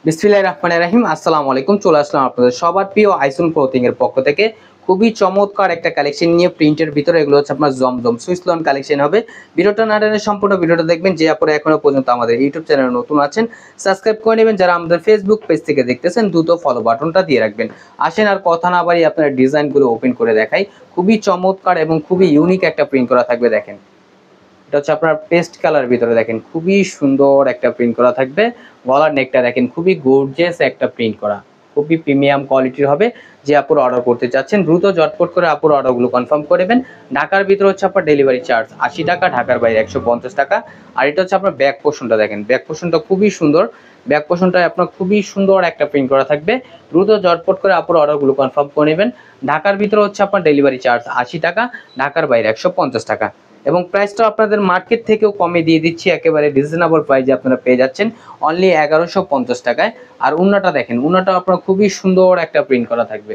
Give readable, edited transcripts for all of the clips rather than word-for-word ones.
বিসমিল্লাহির রহমানির রহিম। আসসালামু আলাইকুম। চলে আসলাম আপনাদের সবার প্রিয় আইসন ক্লোথিং এর পক্ষ থেকে খুবই চমৎকার একটা কালেকশন নিয়ে। প্রিন্টের ভিতরে এগুলো হচ্ছে আপনার জমজম সুইস লন কালেকশন হবে। ভিডিওটা না টেনে সম্পূর্ণ ভিডিওটা দেখবেন। যে আপনারা এখনো পর্যন্ত আমাদের ইউটিউব চ্যানেলে নতুন আছেন সাবস্ক্রাইব করে নেবেন। যারা আমাদের ফেসবুক পেজ থেকে দেখতেছেন দ্রুত ফলো বাটনটা দিয়ে রাখবেন। আসেন আর কথা না বাড়িয়ে আপনারা ডিজাইনগুলো ওপেন করে দেখাই। খুবই চমৎকার এবং খুবই ইউনিক একটা প্রিন্ট করা থাকবে। দেখেন এটা হচ্ছে আপনার পেস্ট কালার ভিতরে, দেখেন খুবই সুন্দর একটা প্রিন্ট করা থাকবে। গলার নেকটা দেখেন খুবই গর্জিয়াস একটা প্রিন্ট করা, খুবই প্রিমিয়াম কোয়ালিটির হবে। যে আপুর অর্ডার করতে চাচ্ছেন দ্রুত ঝটপট করে আপুর অর্ডারগুলো কনফার্ম করে নেবেন। ঢাকার ভিতরে হচ্ছে আপনার ডেলিভারি চার্জ 80 টাকা, ঢাকার বাইরে 150 টাকা। আর এটা হচ্ছে আপনার ব্যাক পোর্শনটা, দেখেন ব্যাক পোর্শনটা খুবই সুন্দর। ব্যাক পোর্শনটা আপনার খুবই সুন্দর একটা প্রিন্ট করা থাকবে। দ্রুত ঝটপট করে আপুর অর্ডারগুলো কনফার্ম করে নেবেন। ঢাকার ভিতরে হচ্ছে আপনার ডেলিভারি চার্জ 80 টাকা, ঢাকার বাইরে 150 টাকা। এবং প্রাইসটা আপনাদের মার্কেট থেকেও কমে দিয়ে দিচ্ছি, একেবারে রিজনেবল প্রাইসে আপনারা পেয়ে যাচ্ছেন অনলি 1150 টাকায়। আর উন্নাটা দেখেন, উন্নাটা আপনার খুবই সুন্দর একটা প্রিন্ট করা থাকবে।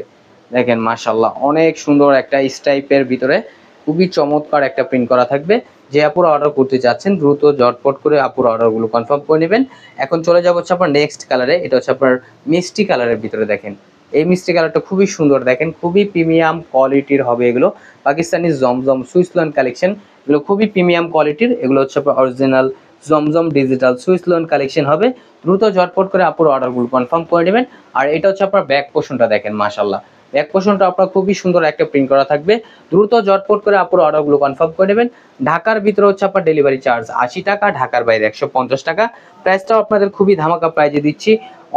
দেখেন মাশাআল্লাহ অনেক সুন্দর একটা স্টাইপের ভিতরে খুবই চমৎকার একটা প্রিন্ট করা থাকবে। যে আপুরা অর্ডার করতে চাচ্ছেন দ্রুত ঝটপট করে আপুর অর্ডারগুলো কনফার্ম করে নেবেন। এখন চলে যাব হচ্ছে আপনার নেক্সট কালারে। এটা হচ্ছে আপনার মিষ্টি কালারের ভিতরে, দেখেন এই মিষ্টি কালারটা খুবই সুন্দর, দেখেন খুবই প্রিমিয়াম কোয়ালিটির হবে এগুলো। পাকিস্তানি জমজম সুইস লন কালেকশন, এগুলো খুবই প্রিমিয়াম কোয়ালিটির। এগুলো হচ্ছে আপনার অরিজিনাল জমজম ডিজিটাল সুইস লোন কালেকশন হবে। দ্রুত ঝটপট করে আপুর অর্ডারগুলো কনফার্ম করে নেবেন। আর এটা হচ্ছে আপনার ব্যাক পোর্শনটা, দেখেন মাশাআল্লাহ ব্যাক পোর্শনটা আপনার খুবই সুন্দর একটা প্রিন্ট করা থাকবে। দ্রুত ঝটপট করে আপুর অর্ডারগুলো কনফার্ম করে নেবেন। ঢাকার ভিতরে হচ্ছে আপনার ডেলিভারি চার্জ 80 টাকা, ঢাকার বাইরে 150 টাকা। প্রাইসটাও আপনাদের খুবই ধামাকা প্রাইজে দিচ্ছি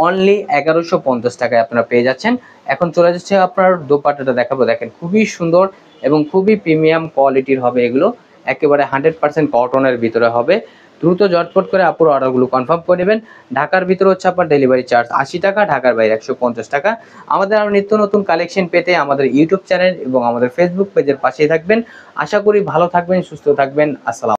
অনলি 1150 টাকায় আপনারা পেয়ে যাচ্ছেন। এখন চলে যাচ্ছে আপনার দোপাট্টাটা দেখাবো। দেখেন খুবই সুন্দর এবং খুবই প্রিমিয়াম কোয়ালিটির হবে এগুলো, একেবারে 100% কটনের ভিতরে হবে। দ্রুত ঝটপট করে আপুর অর্ডারগুলো কনফার্ম করে নেবেন। ঢাকার ভিতরে হচ্ছে আপনার ডেলিভারি চার্জ 80 টাকা, ঢাকার বাইরে 150 টাকা। আমাদের আরও নিত্য নতুন কালেকশন পেতে আমাদের ইউটিউব চ্যানেল এবং আমাদের ফেসবুক পেজের পাশেই থাকবেন। আশা করি ভালো থাকবেন, সুস্থ থাকবেন। আসসালাম।